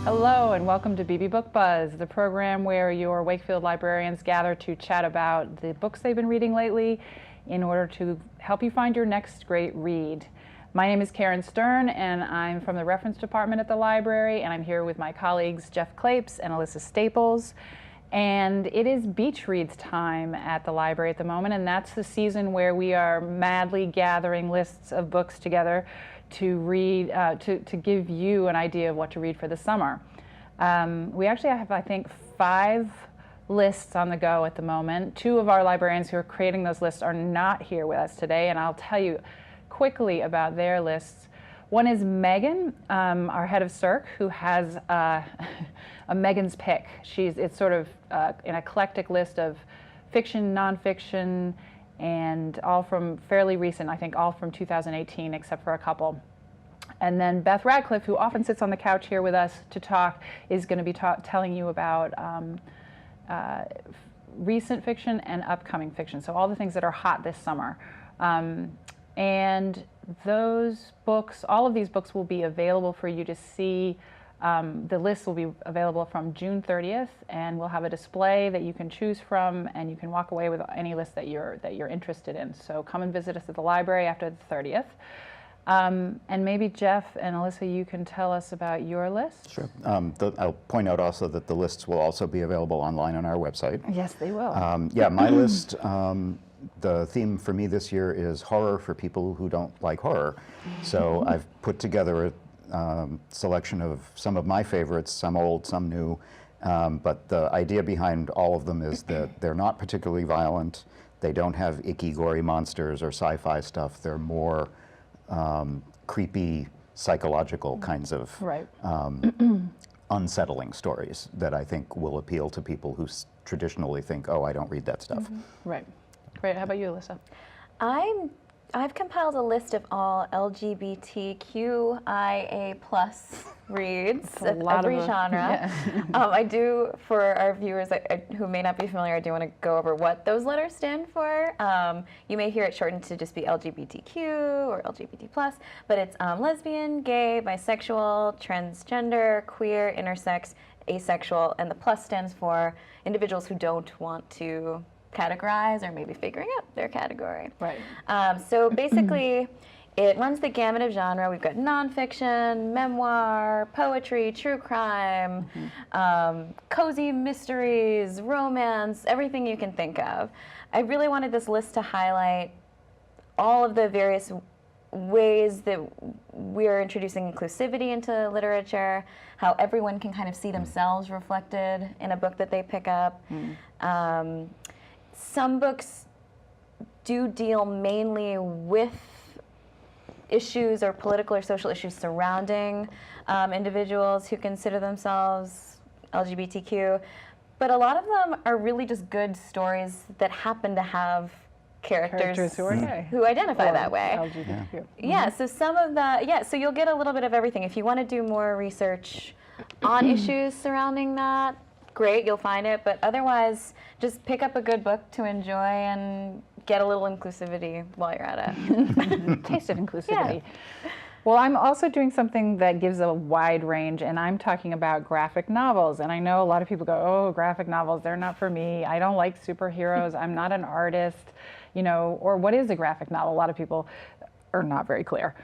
Hello and welcome to Beebe Book Buzz, the program where your Wakefield librarians gather to chat about the books they've been reading lately in order to help you find your next great read. My name is Karen Stern and I'm from the reference department at the library, and I'm here with my colleagues Jeff Clapes and Alyssa Staples. And it is beach reads time at the library at the moment, and that's the season where we are madly gathering lists of books together to read, to give you an idea of what to read for the summer. We actually have, I think, 5 lists on the go at the moment. 2 of our librarians who are creating those lists are not here with us today, and I'll tell you quickly about their lists. One is Megan, our head of Circ, who has a Megan's Pick. It's sort of an eclectic list of fiction, nonfiction, and all from fairly recent, I think all from 2018 except for a couple. And then Beth Radcliffe, who often sits on the couch here with us to talk, is going to be telling you about recent fiction and upcoming fiction, so all the things that are hot this summer. And those books, all of these books will be available for you to see. The list will be available from June 30th, and we'll have a display that you can choose from, and you can walk away with any list that you're interested in. So come and visit us at the library after the 30th. And maybe Jeff and Alyssa, you can tell us about your list. Sure. I'll point out also that the lists will also be available online on our website. Yes, they will. Yeah, my list, the theme for me this year is horror for people who don't like horror. So I've put together a selection of some of my favorites, some old, some new, but the idea behind all of them is that they're not particularly violent, they don't have icky, gory monsters or sci-fi stuff, they're more creepy, psychological kinds of unsettling stories that I think will appeal to people who traditionally think, oh, I don't read that stuff. Right. Great. How about you, Alyssa? I've compiled a list of all LGBTQIA+ reads of every genre. Yeah. I do, for our viewers who may not be familiar, I do want to go over what those letters stand for. You may hear it shortened to just be LGBTQ or LGBT+, but it's lesbian, gay, bisexual, transgender, queer, intersex, asexual, and the plus stands for individuals who don't want to categorize or maybe figuring out their category. Right. So basically, it runs the gamut of genre. We've got nonfiction, memoir, poetry, true crime, cozy mysteries, romance, everything you can think of. I really wanted this list to highlight all of the various ways that we're introducing inclusivity into literature, how everyone can kind of see themselves reflected in a book that they pick up. Some books do deal mainly with issues or political or social issues surrounding individuals who consider themselves LGBTQ, but a lot of them are really just good stories that happen to have characters who identify that way. LGBTQ. Yeah, so some of the, so you'll get a little bit of everything. If you want to do more research on issues surrounding that, great, you'll find it, but otherwise, just pick up a good book to enjoy and get a little inclusivity while you're at it. Taste of inclusivity. Yeah. Well, I'm also doing something that gives a wide range, and I'm talking about graphic novels. And I know a lot of people go, oh, graphic novels, they're not for me. I don't like superheroes. I'm not an artist, you know, or what is a graphic novel? A lot of people are not very clear.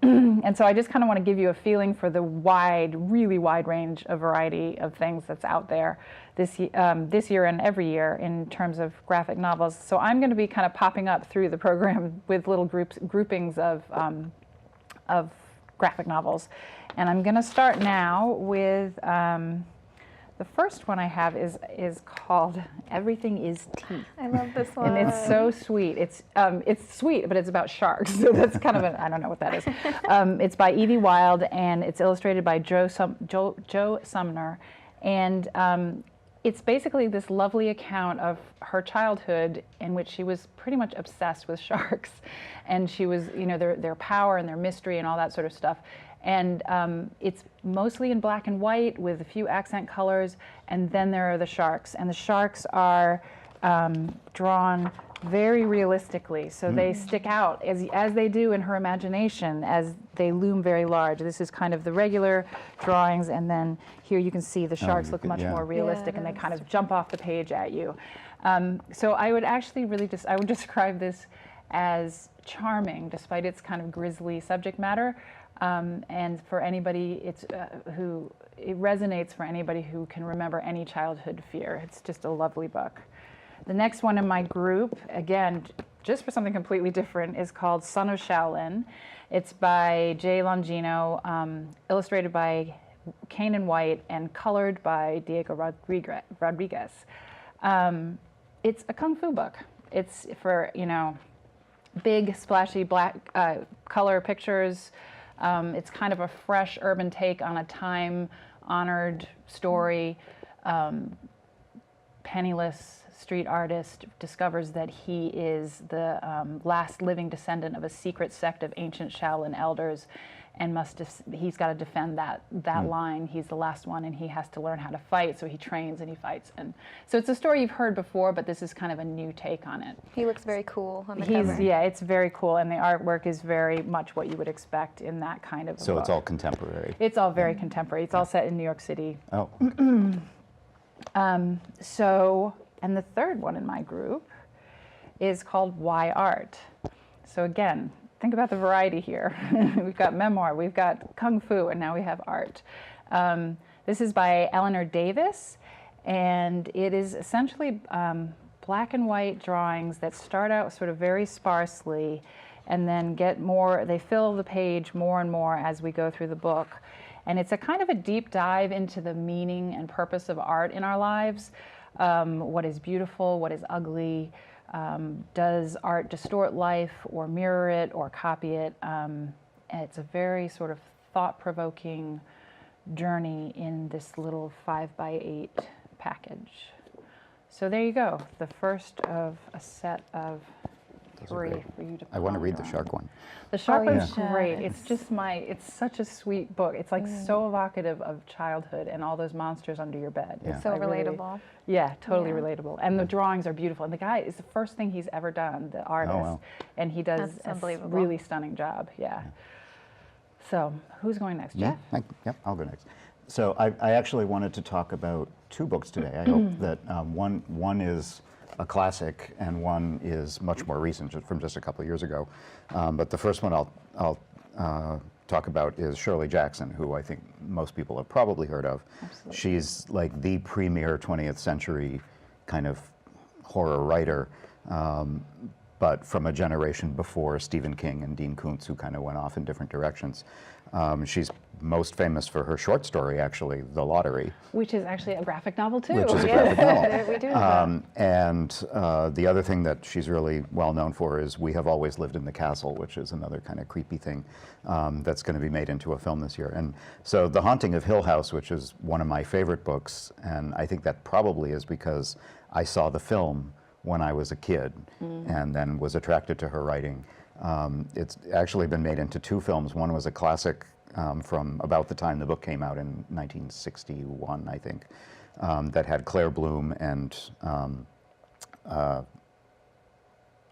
And so I just kind of want to give you a feeling for the really wide range of variety of things that's out there this year and every year in terms of graphic novels. So I'm going to be kind of popping up through the program with little groupings of graphic novels. And I'm going to start now with the first one I have is called Everything is Teeth. I love this one. And it's so sweet. It's sweet, but it's about sharks. So that's kind of I don't know what that is. It's by Evie Wild, and it's illustrated by Joe Sumner. And it's basically this lovely account of her childhood in which she was pretty much obsessed with sharks. And she was, you know, their power and their mystery and all that sort of stuff. And it's mostly in black and white with a few accent colors, and then there are the sharks. And the sharks are drawn very realistically. So they stick out as they do in her imagination, as they loom very large. This is kind of the regular drawings, and then here you can see the sharks look much more realistic, and they kind of jump off the page at you. So I would actually I would describe this as charming, despite its kind of grisly subject matter. And for anybody, it resonates for anybody who can remember any childhood fear. It's just a lovely book. The next one in my group, again, just for something completely different, is called Son of Shaolin. It's by Jay Longino, illustrated by Kanan White, and colored by Diego Rodriguez. It's a kung fu book. It's for, big, splashy black color pictures. It's kind of a fresh urban take on a time-honored story. Penniless street artist discovers that he is the last living descendant of a secret sect of ancient Shaolin elders, and he's got to defend that line. He's the last one, and he has to learn how to fight, so he trains and he fights. And so it's a story you've heard before, but this is kind of a new take on it. He looks very cool on the cover. Yeah, it's very cool, and the artwork is very much what you would expect in that kind of a book. It's all contemporary. It's all very contemporary. It's all set in New York City. Oh. And the third one in my group is called Why Art? So again, think about the variety here. We've got memoir, we've got kung fu, and now we have art. This is by Eleanor Davis, and it is essentially black and white drawings that start out sort of very sparsely and then they fill the page more and more as we go through the book. And it's a kind of a deep dive into the meaning and purpose of art in our lives. What is beautiful, what is ugly, does art distort life or mirror it or copy it? And it's a very sort of thought-provoking journey in this little 5x8 package. So there you go, the first of a set of three for you to put I want to on read your the own. shark one. The shark one's yeah. great. It's just it's such a sweet book. It's like so evocative of childhood and all those monsters under your bed. Yeah. So I really- relatable. Yeah, totally Yeah. relatable. And the drawings are beautiful. And the guy is the first thing he's ever done, the artist. wow. And he does That's a unbelievable. really stunning job. Yeah. So who's going next? Jeff? Yep, I'll go next. So I actually wanted to talk about two books today. I hope that one is a classic and one is much more recent, from just a couple of years ago. But the first one I'll talk about is Shirley Jackson, who I think most people have probably heard of. Absolutely. She's like the premier 20th century kind of horror writer, but from a generation before Stephen King and Dean Koontz, who kind of went off in different directions. She's most famous for her short story, actually, The Lottery. Which is actually a graphic novel, too. Which is a graphic novel. We do have that. And the other thing that she's really well known for is We Have Always Lived in the Castle, which is another kind of creepy thing that's going to be made into a film this year. And so The Haunting of Hill House, which is one of my favorite books, and I think that probably is because I saw the film when I was a kid and then was attracted to her writing. It's actually been made into two films. One was a classic from about the time the book came out in 1961, I think, that had Claire Bloom and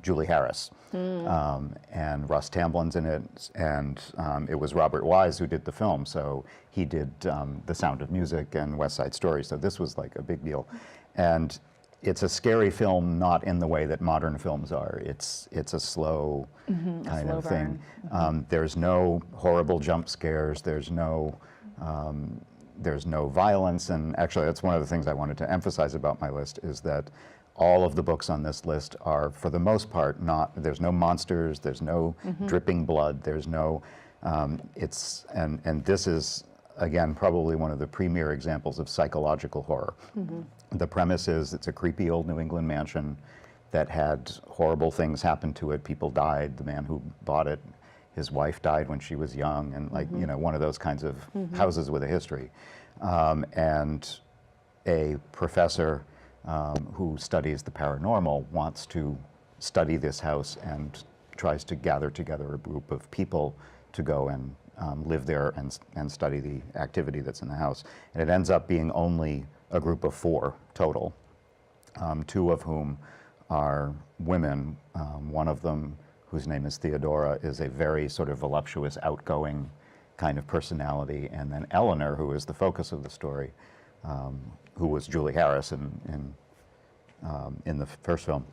Julie Harris. And Russ Tamblin's in it, and it was Robert Wise who did the film, so he did The Sound of Music and West Side Story, so this was like a big deal. And it's a scary film, not in the way that modern films are. It's a slow kind of thing. There's no horrible jump scares. There's no violence. And actually, that's one of the things I wanted to emphasize about my list is that all of the books on this list are, for the most part, there's no monsters. There's no dripping blood. There's no. And this is, again, probably one of the premier examples of psychological horror. The premise is it's a creepy old New England mansion that had horrible things happen to it. People died. The man who bought it, his wife died when she was young, and one of those kinds of houses with a history. And a professor who studies the paranormal wants to study this house and tries to gather together a group of people to go and live there and study the activity that's in the house. And it ends up being only a group of 4 total, 2 of whom are women. One of them, whose name is Theodora, is a very sort of voluptuous, outgoing kind of personality. And then Eleanor, who is the focus of the story, who was Julie Harris in the first film,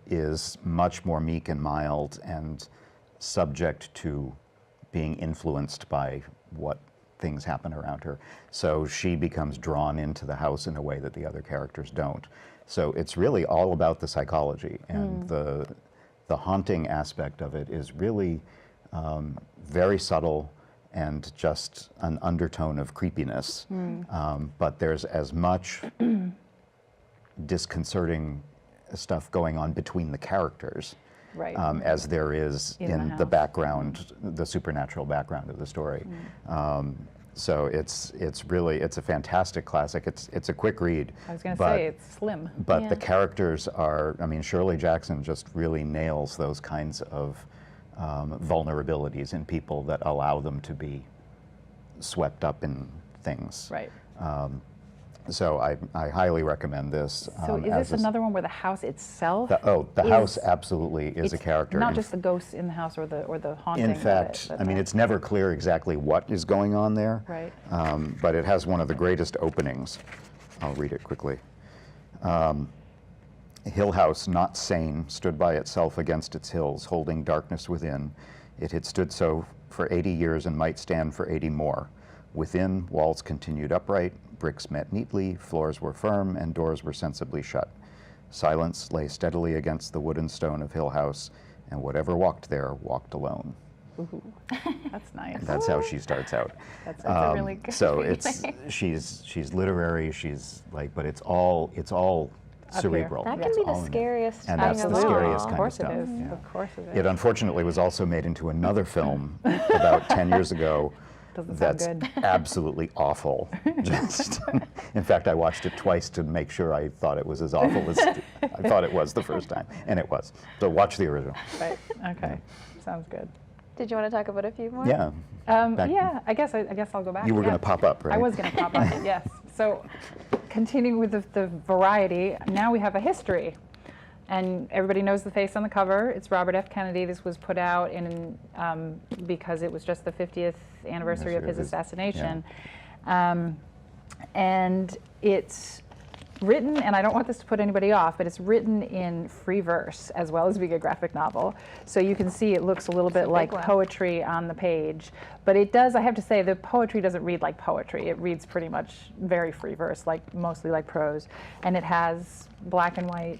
is much more meek and mild and subject to being influenced by what things happen around her. So she becomes drawn into the house in a way that the other characters don't. So it's really all about the psychology, and the haunting aspect of it is really very subtle and just an undertone of creepiness. But there's as much disconcerting stuff going on between the characters as there is in the background, the supernatural background of the story. So it's a fantastic classic. It's a quick read. I was going to say, it's slim. But the characters are, I mean, Shirley Jackson just really nails those kinds of vulnerabilities in people that allow them to be swept up in things. Right. So I highly recommend this. So is this another one where the house itself? The house absolutely is a character. Not just the ghosts in the house or the haunting. In fact, I mean, it's never clear exactly what is going on there. Right. But it has one of the greatest openings. I'll read it quickly. Hill House, not sane, stood by itself against its hills, holding darkness within. It had stood so for 80 years and might stand for 80 more. Within, walls continued upright, bricks met neatly, floors were firm, and doors were sensibly shut. Silence lay steadily against the wood and stone of Hill House, and whatever walked there walked alone. Ooh, that's nice. That's how she starts out. That's a really good So she's literary, she's like, but it's all cerebral. That can be the scariest thing and that's of the all. scariest Of kind of course stuff. it is. Yeah. Of course it is. It unfortunately was also made into another film about 10 years ago. Doesn't That's sound good. absolutely awful. Just, in fact, I watched it twice to make sure I thought it was as awful as I thought it was the first time, and it was. So watch the original. Right. Okay. Sounds good. Did you want to talk about a few more? Yeah. Yeah. I guess I'll go back. You were going to pop up, right? I was going to pop up. Yes. So, continuing with the variety, now we have a history. And everybody knows the face on the cover. It's Robert F. Kennedy. This was put out because it was just the 50th anniversary of his assassination. Yeah. And it's written, and I don't want this to put anybody off, but it's written in free verse as well as being a graphic novel. So you can see it looks a little bit like poetry on the page. But it does, I have to say, the poetry doesn't read like poetry. It reads pretty much very free verse, mostly like prose. And it has black and white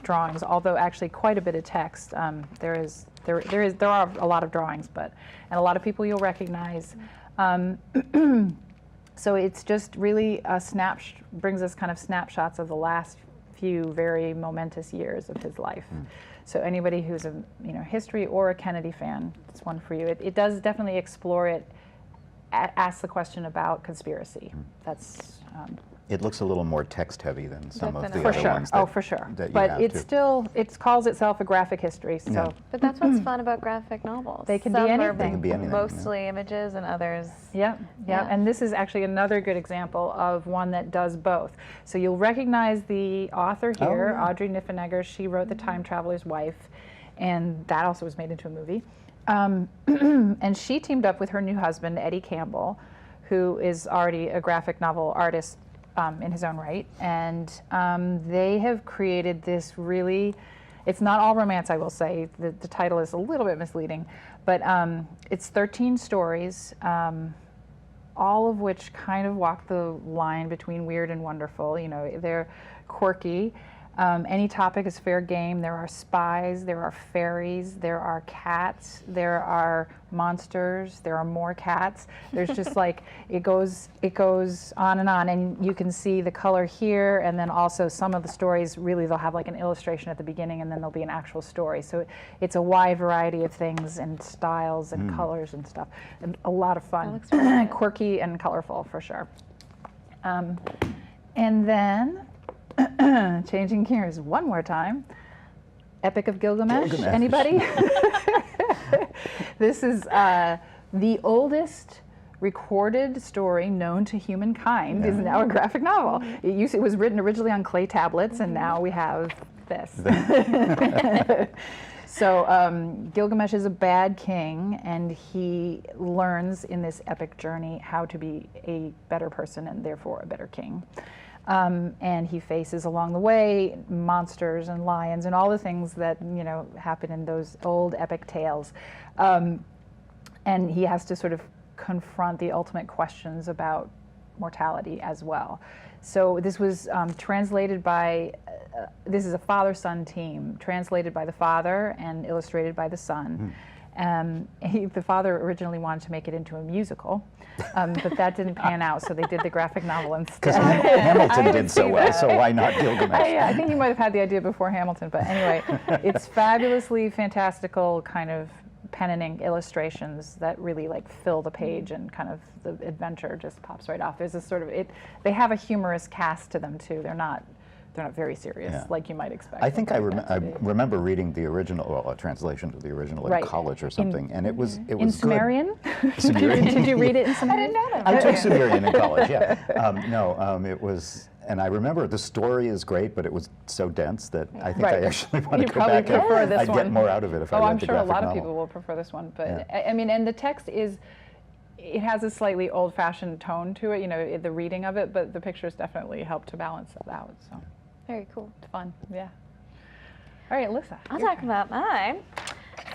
drawings, although actually quite a bit of text. There are a lot of drawings, and a lot of people you'll recognize. So it's just really brings us kind of snapshots of the last few very momentous years of his life. So anybody who's a history or a Kennedy fan, it's one for you. It does definitely explore it, ask the question about conspiracy. That's. It looks a little more text heavy than some of the for other sure. ones. That, for sure. That you but have it's too. still, it calls itself a graphic history. So. Yeah. But that's what's fun about graphic novels. They can Some be anything. are They can be anything, mostly images, and others. Yeah. And this is actually another good example of one that does both. So you'll recognize the author here, Audrey Niffenegger. She wrote The Time Traveler's Wife, and that also was made into a movie. And she teamed up with her new husband, Eddie Campbell, who is already a graphic novel artist in his own right. And they have created this really, it's not all romance, I will say. The title is a little bit misleading, but it's 13 stories, all of which kind of walk the line between weird and wonderful. They're quirky. Any topic is fair game. There are spies, there are fairies, there are cats, there are monsters, there are more cats. There's just it goes on, and you can see the color here, and then also some of the stories really they'll have an illustration at the beginning, and then there'll be an actual story. So it's a wide variety of things and styles and colors and stuff, and a lot of fun. That looks really good. Quirky and colorful for sure. And then. Changing gears one more time. Epic of Gilgamesh. Anybody? This is the oldest recorded story known to humankind is now a graphic novel. It was written originally on clay tablets, and now we have this. So Gilgamesh is a bad king, and he learns in this epic journey how to be a better person and therefore a better king. And he faces along the way monsters and lions and all the things that happen in those old epic tales. And he has to sort of confront the ultimate questions about mortality as well. So this was translated by, this is a father-son team, translated by the father and illustrated by the son. The father originally wanted to make it into a musical, but that didn't pan out, so they did the graphic novel instead. Because Hamilton did so well, so why not Gilgamesh? I think you might have had the idea before Hamilton, but anyway, it's fabulously fantastical kind of pen and ink illustrations that really like fill the page, and kind of the adventure just pops right off. There's this sort of they have a humorous cast to them too. They're not very serious like you might expect. I think I remember reading the original, well, a translation of the original in college or something, and it was in Sumerian. Sumerian. Did you read it in Sumerian? I didn't know that. I took Sumerian in college. It was. And I remember the story is great, but it was so dense that I think I actually want to go back and I'd get more out of it if I read I'm the sure a graphic lot of novel. people will prefer this one, but I mean, and the text it has a slightly old-fashioned tone to it, the reading of it, but the pictures definitely help to balance it out. So Very cool. it's fun, yeah. All right, Alyssa. I'll talk about mine.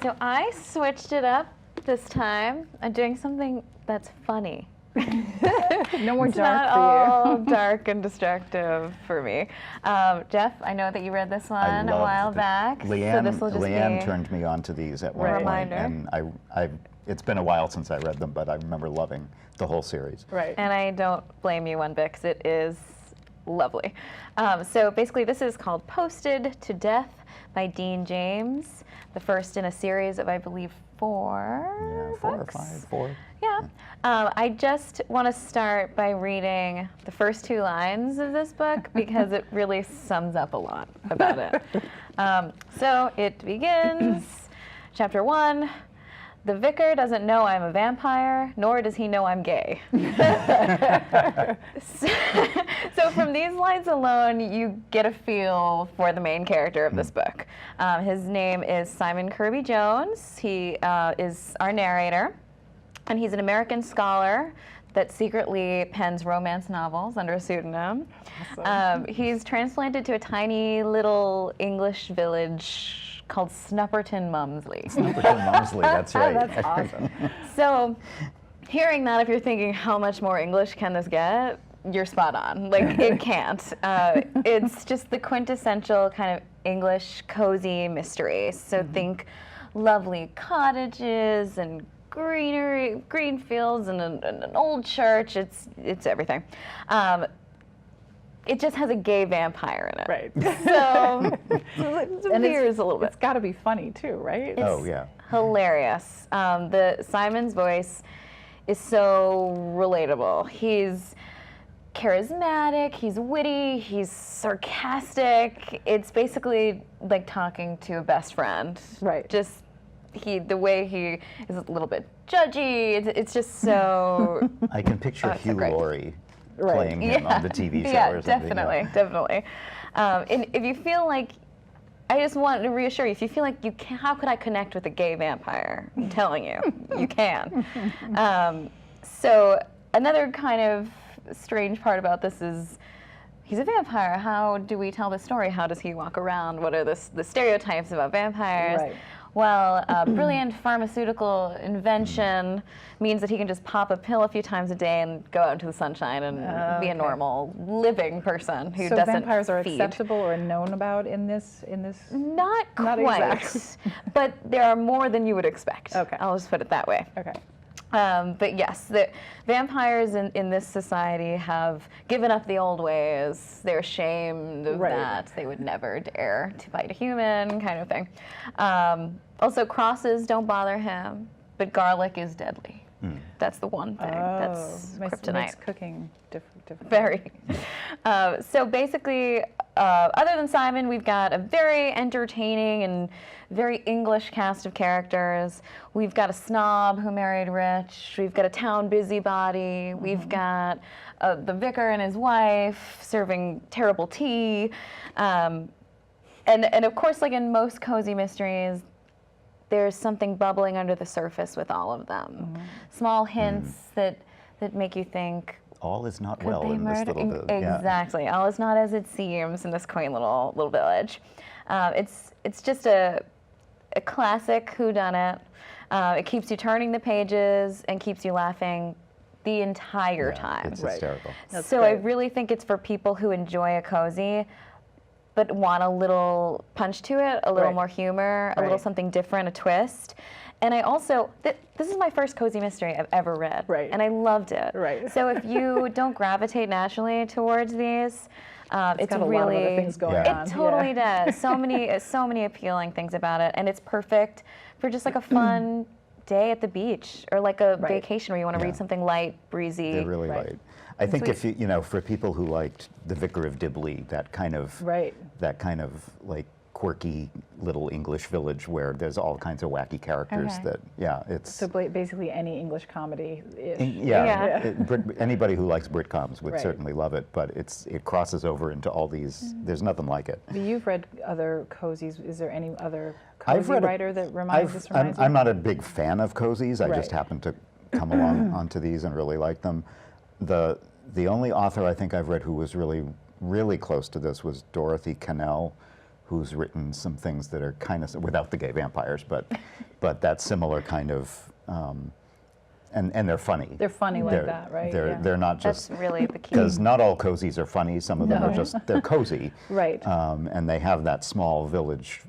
So I switched it up this time. I'm doing something that's funny. No more It's dark not for all dark and destructive for me. Jeff, I know that you read this one a while back. Leanne, so this will just Leanne be turned me on to these at one point, reminder. and it's been a while since I read them, but I remember loving the whole series. Right. And I don't blame you one bit, because it is lovely. So basically, this is called Posted to Death by Dean James, the first in a series of, I believe, 4 books. 4 or 5, 4. Yeah. I just want to start by reading the first 2 lines of this book, because it really sums up a lot about it. So it begins, Chapter 1. The vicar doesn't know I'm a vampire, nor does he know I'm gay. So from these lines alone, you get a feel for the main character of this book. His name is Simon Kirby Jones. He is our narrator, and he's an American scholar that secretly pens romance novels under a pseudonym. Awesome. He's transplanted to a tiny little English village called Snupperton Mumsley. Snupperton Mumsley, that's right. That's awesome. So, hearing that, if you're thinking, how much more English can this get? You're spot on. Like, it can't. It's just the quintessential kind of English cozy mystery. So think lovely cottages and greenery, green fields, and an old church. It's everything. It just has a gay vampire in it. Right. So it veers a little bit. It's got to be funny too, right? Oh, yeah. Hilarious. The Simon's voice is so relatable. He's charismatic, he's witty, he's sarcastic. It's basically like talking to a best friend. Right. Just the way he is a little bit judgy. It's just so. I can picture Hugh great. Laurie playing him on the TV show or something. Definitely, definitely. And if you feel like, I just want to reassure you, if you feel like you can, how could I connect with a gay vampire? I'm telling you, you can. So another kind of strange part about this is he's a vampire. How do we tell the story? How does he walk around? What are the stereotypes about vampires? Right. Well, a brilliant pharmaceutical invention means that he can just pop a pill a few times a day and go out into the sunshine and be a normal living person who so doesn't vampires are feed. acceptable or known about in this? Not Not quite, exactly. but there are more than you would expect. Okay. I'll just put it that way. Okay. But yes, the vampires in this society have given up the old ways. They're ashamed of that. They would never dare to bite a human, kind of thing. Also, crosses don't bother him, but garlic is deadly. That's the one thing. That's kryptonite. Makes cooking different. Very. So basically, other than Simon, we've got a very entertaining and very English cast of characters. We've got a snob who married rich. We've got a town busybody. We've got the vicar and his wife serving terrible tea. And of course, like in most cozy mysteries, there's something bubbling under the surface with all of them. Small hints that make you think, all is not could well they in this murder? little bit. Exactly. All is not as it seems in this quaint little village. It's just a classic whodunit. It keeps you turning the pages and keeps you laughing the entire time. It's hysterical. So I really think it's for people who enjoy a cozy, but want a little punch to it, a little more humor, a little something different, a twist. And I also, this is my first cozy mystery I've ever read, and I loved it. So if you don't gravitate naturally towards these, it's got a really, lot of other things going on. It totally does. So many appealing things about it, and it's perfect for just like a fun day at the beach or like a vacation where you want to read something light, breezy. They're really light. I think if you know, for people who liked The Vicar of Dibley, that kind of like quirky little English village where there's all kinds of wacky characters that, it's... So basically any English comedy. Anybody who likes Britcoms would certainly love it, but it crosses over into all these, there's nothing like it. But you've read other cozies. Is there any other cozy writer that reminds you? I'm not a big fan of cozies. I just happen to come along onto these and really like them. The only author I think I've read who was really, really close to this was Dorothy Cannell, who's written some things that are kind of, without the gay vampires, but that similar kind of, and they're funny. They're funny like that, right? They're not just... That's really the key. Because not all cozies are funny. Some of them are just, they're cozy. Right. And they have that small village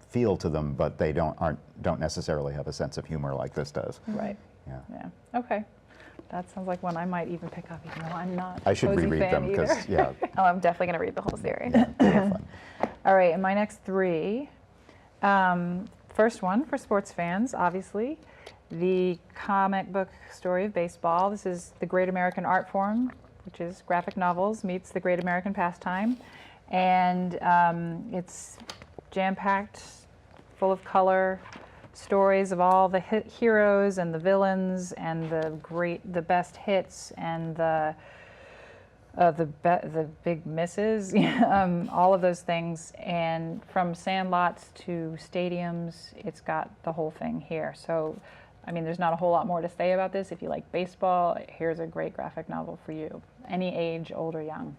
feel to them, but they don't necessarily have a sense of humor like this does. Right. Yeah. Okay. That sounds like one I might even pick up, even though I'm not. I should reread them because, Oh, I'm definitely going to read the whole series. they're fun. All right, and my next three. First one for sports fans, obviously, the comic book story of baseball. This is the great American art form, which is graphic novels meets the great American pastime, and it's jam-packed, full of color. Stories of all the heroes and the villains and the best hits and the big misses, all of those things. And from sandlots to stadiums, it's got the whole thing here. So, I mean, there's not a whole lot more to say about this. If you like baseball, here's a great graphic novel for you, any age, old or young.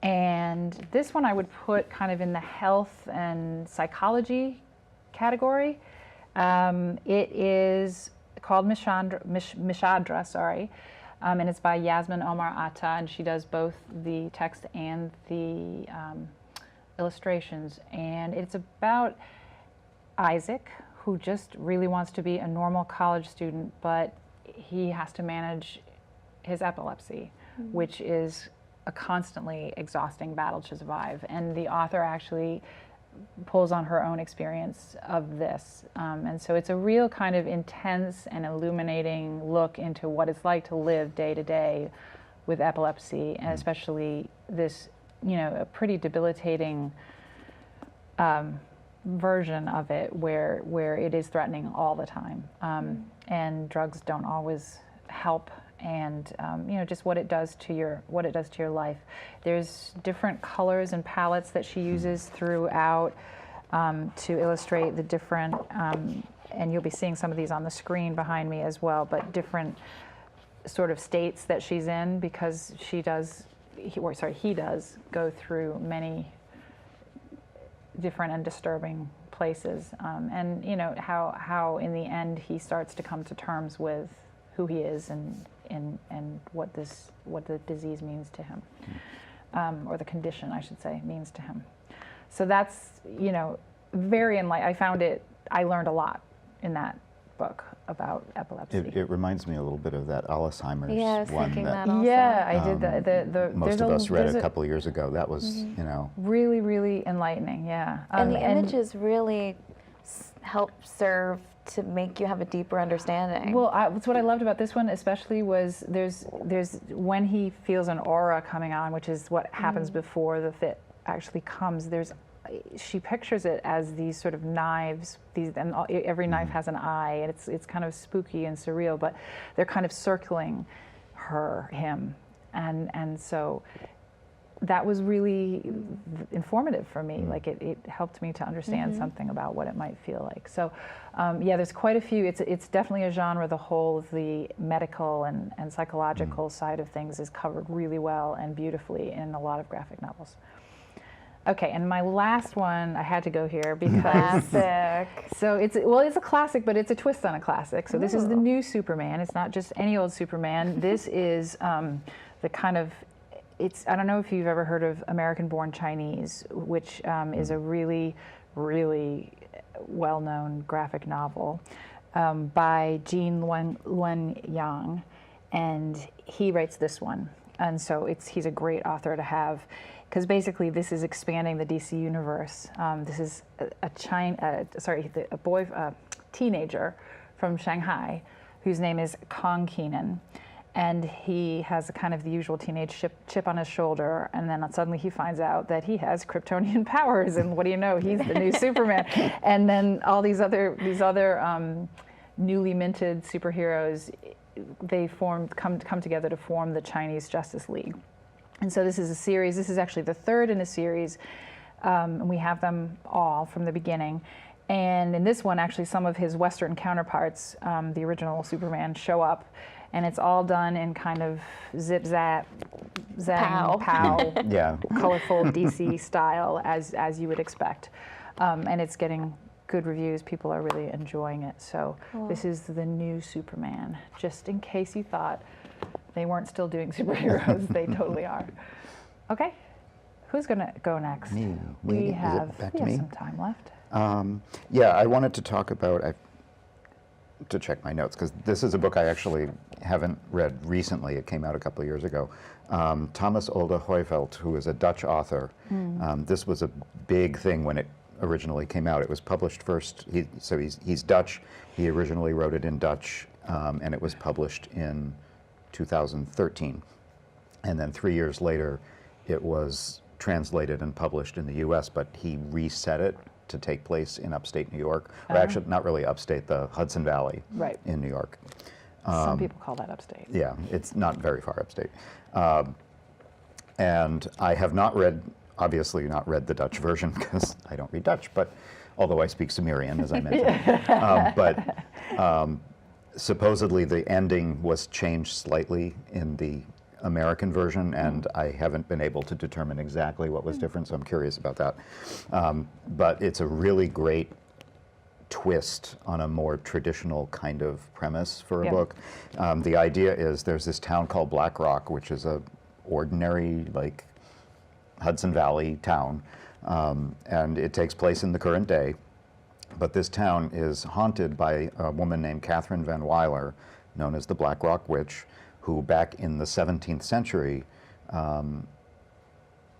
And this one I would put kind of in the health and psychology category. It is called Mishadra, and it's by Yasmin Omar Atta, and she does both the text and the illustrations. And it's about Isaac, who just really wants to be a normal college student, but he has to manage his epilepsy, which is a constantly exhausting battle to survive. And the author actually pulls on her own experience of this. And so it's a real kind of intense and illuminating look into what it's like to live day to day with epilepsy, and especially this, a pretty debilitating version of it where it is threatening all the time. And drugs don't always help. And just what it does to your life. There's different colors and palettes that she uses throughout to illustrate the different, and you'll be seeing some of these on the screen behind me as well, but different sort of states that she's in, because he does go through many different and disturbing places, and how in the end he starts to come to terms with who he is and what the disease means to him, or the condition, I should say, means to him. So that's, very enlightening. I learned a lot in that book about epilepsy. It reminds me a little bit of that Alzheimer's Yeah, I was one thinking that that also. Yeah, I did that. most of us read a couple of years ago. That was, really, really enlightening, yeah. And the images really help serve to make you have a deeper understanding. Well, that's what I loved about this one, especially was there's when he feels an aura coming on, which is what happens before the fit actually comes. She pictures it as these sort of knives. And every knife has an eye, and it's kind of spooky and surreal. But they're kind of circling him, and so that was really informative for me. Like it helped me to understand something about what it might feel like. So yeah, there's quite a few. It's definitely a genre. The whole of the medical and psychological side of things is covered really well and beautifully in a lot of graphic novels. Okay, and my last one, I had to go here because Classic. so it's a classic, but it's a twist on a classic. So this is the new Superman. It's not just any old Superman. This is the kind of I don't know if you've ever heard of American-Born Chinese, which is a really, really well-known graphic novel by Gene Luen Yang, and he writes this one. And so he's a great author to have, because basically this is expanding the DC universe. This is a teenager from Shanghai whose name is Kong Keenan. And he has a kind of the usual teenage chip on his shoulder, and then suddenly he finds out that he has Kryptonian powers, and what do you know? He's the new Superman. And then all these other newly minted superheroes, they come together to form the Chinese Justice League. And so this is a series. This is actually the third in a series, and we have them all from the beginning. And in this one, actually, some of his Western counterparts, the original Superman, show up. And it's all done in kind of zip zap, zang, pow, Yeah. colorful DC style, as you would expect. And it's getting good reviews. People are really enjoying it. So this is the new Superman. Just in case you thought they weren't still doing superheroes, they totally are. Okay, who's gonna go next? Me. We Is have it back to me? some time left. Yeah, I wanted to talk about, to check my notes, because this is a book I actually haven't read recently. It came out a couple of years ago. Thomas Olde Heuvelt, who is a Dutch author. This was a big thing when it originally came out. It was published first, he's Dutch. He originally wrote it in Dutch, and it was published in 2013. And then 3 years later, it was translated and published in the US, but he reset it to take place in upstate New York, or actually not really upstate, the Hudson Valley in New York. Some people call that upstate. Yeah, it's not very far upstate. And I have obviously not read the Dutch version because I don't read Dutch, but although I speak Sumerian, as I mentioned. But supposedly the ending was changed slightly in the American version, and I haven't been able to determine exactly what was different, so I'm curious about that. But it's a really great twist on a more traditional kind of premise for a book. The idea is there's this town called Black Rock, which is a ordinary, like, Hudson Valley town, and it takes place in the current day. But this town is haunted by a woman named Catherine Van Wyler, known as the Black Rock Witch, who back in the 17th century,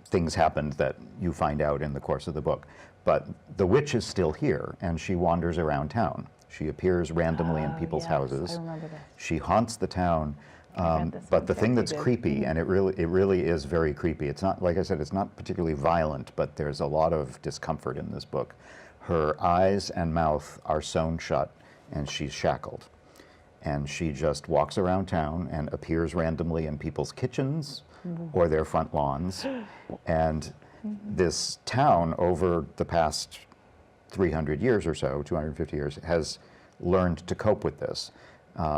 things happened that you find out in the course of the book. But the witch is still here, and she wanders around town. She appears randomly in people's houses. I remember this. She haunts the town. But the thing that's creepy, and it really is very creepy. It's not, like I said, it's not particularly violent, but there's a lot of discomfort in this book. Her eyes and mouth are sewn shut, and she's shackled. And she just walks around town and appears randomly in people's kitchens or their front lawns. And this town, over the past 300 years or so, 250 years, has learned to cope with this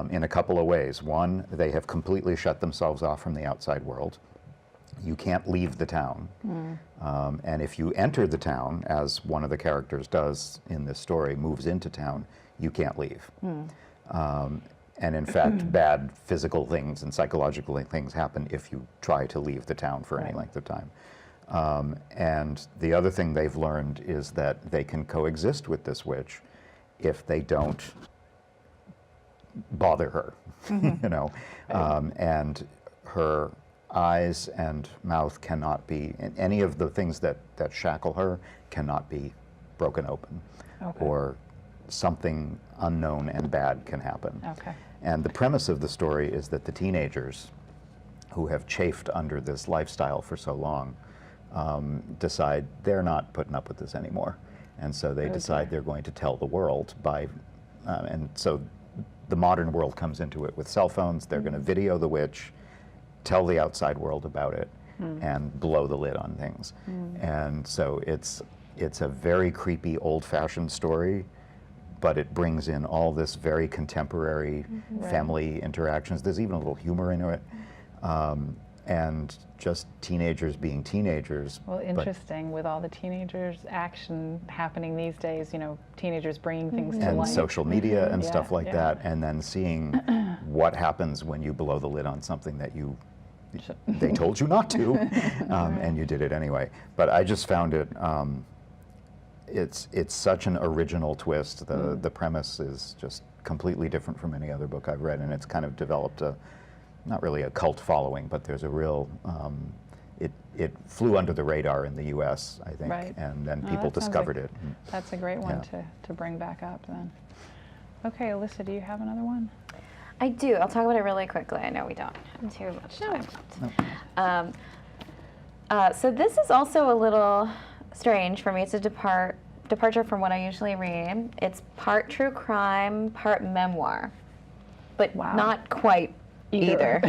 in a couple of ways. One, they have completely shut themselves off from the outside world. You can't leave the town. And if you enter the town, as one of the characters does in this story, moves into town, you can't leave. And in fact, bad physical things and psychological things happen if you try to leave the town for any length of time. And the other thing they've learned is that they can coexist with this witch if they don't bother her, you know. And her eyes and mouth cannot be, any of the things that shackle her cannot be broken open or something unknown and bad can happen. Okay. And the premise of the story is that the teenagers who have chafed under this lifestyle for so long decide they're not putting up with this anymore. And so they decide they're going to tell the world by, and so the modern world comes into it with cell phones. They're going to video the witch, tell the outside world about it, and blow the lid on things. And so it's a very creepy, old-fashioned story, but it brings in all this very contemporary family interactions. There's even a little humor in it. And just teenagers being teenagers. Well, interesting with all the teenagers action happening these days, you know, teenagers bringing things to and life. social media and stuff like yeah. that, and then seeing what happens when you blow the lid on something that they told you not to, and you did it anyway. But I just found it, it's such an original twist. The premise is just completely different from any other book I've read, and it's kind of developed not really a cult following, but there's a real, it flew under the radar in the US, I think, and then people discovered it. That's a great one to bring back up then. Okay, Alyssa, do you have another one? I do. I'll talk about it really quickly. I know we don't have too much time. So this is also a little strange for me. It's a departure from what I usually read. It's part true crime, part memoir, but not quite either.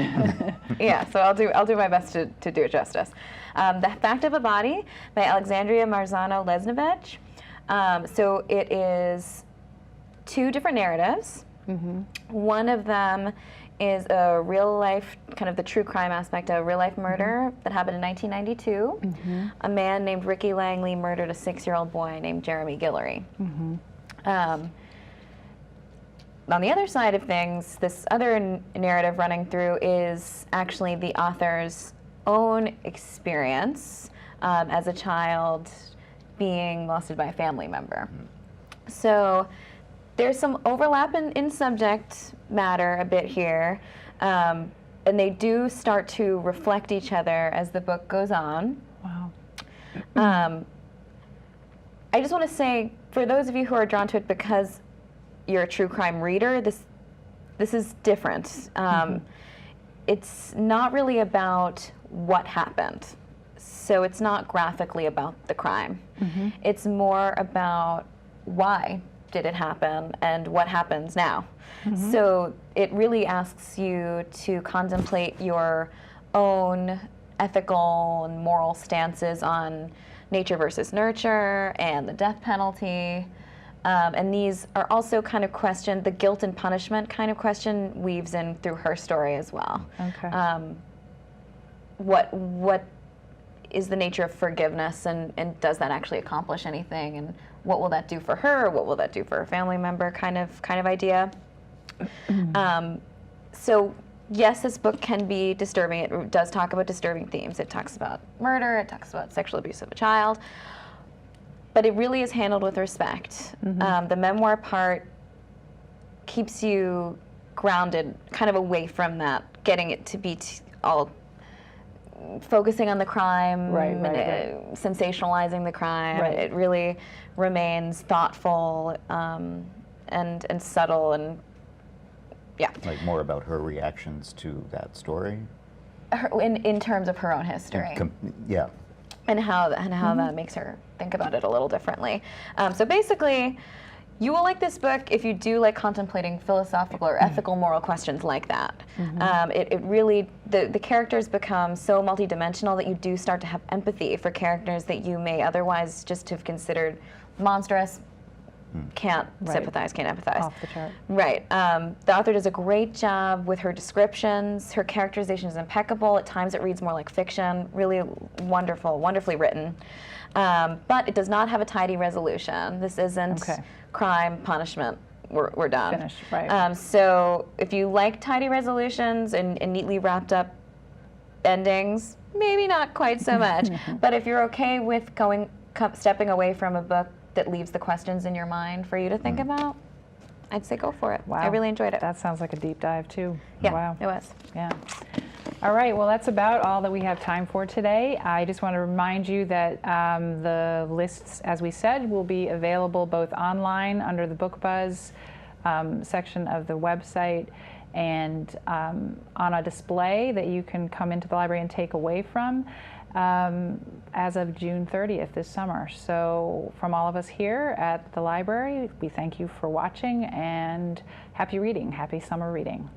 Yeah, so I'll do my best to do it justice. The Fact of a Body by Alexandria Marzano-Lesnevich. So it is two different narratives. One of them is a real life, kind of the true crime aspect of real life murder that happened in 1992. A man named Ricky Langley murdered a 6-year-old boy named Jeremy Guillory. On the other side of things, this other narrative running through is actually the author's own experience as a child being molested by a family member. So there's some overlap in subject matter a bit here, and they do start to reflect each other as the book goes on. Wow. I just want to say, for those of you who are drawn to it because you're a true crime reader, this is different. It's not really about what happened. So it's not graphically about the crime. It's more about why did it happen and what happens now. So it really asks you to contemplate your own ethical and moral stances on nature versus nurture and the death penalty. And these are also kind of questioned, the guilt and punishment kind of question weaves in through her story as well. Okay. What is the nature of forgiveness, and does that actually accomplish anything, and what will that do for her, what will that do for her family member kind of idea. So yes, this book can be disturbing. It does talk about disturbing themes. It talks about murder, it talks about sexual abuse of a child, but it really is handled with respect. The memoir part keeps you grounded, kind of away from that, getting it to be all focusing on the crime, sensationalizing the crime. It really remains thoughtful and subtle, and like more about her reactions to that story. In terms of her own history. And how that makes her think about it a little differently. So basically, you will like this book if you do like contemplating philosophical or ethical moral questions like that. It really, the characters become so multidimensional that you do start to have empathy for characters that you may otherwise just have considered monstrous, can't sympathize, can't empathize. Off the chart. Right. The author does a great job with her descriptions. Her characterization is impeccable. At times it reads more like fiction. Really wonderful, wonderfully written. But it does not have a tidy resolution. This isn't crime, punishment, we're done. Finished, right. So if you like tidy resolutions and neatly wrapped up endings, maybe not quite so much. But if you're okay with stepping away from a book that leaves the questions in your mind for you to think about, I'd say go for it. Wow. I really enjoyed it. That sounds like a deep dive too. Yeah, wow. it was. Yeah. All right, well, that's about all that we have time for today. I just want to remind you that the lists, as we said, will be available both online under the Book Buzz section of the website and on a display that you can come into the library and take away from as of June 30th this summer. So from all of us here at the library, we thank you for watching and happy reading, happy summer reading.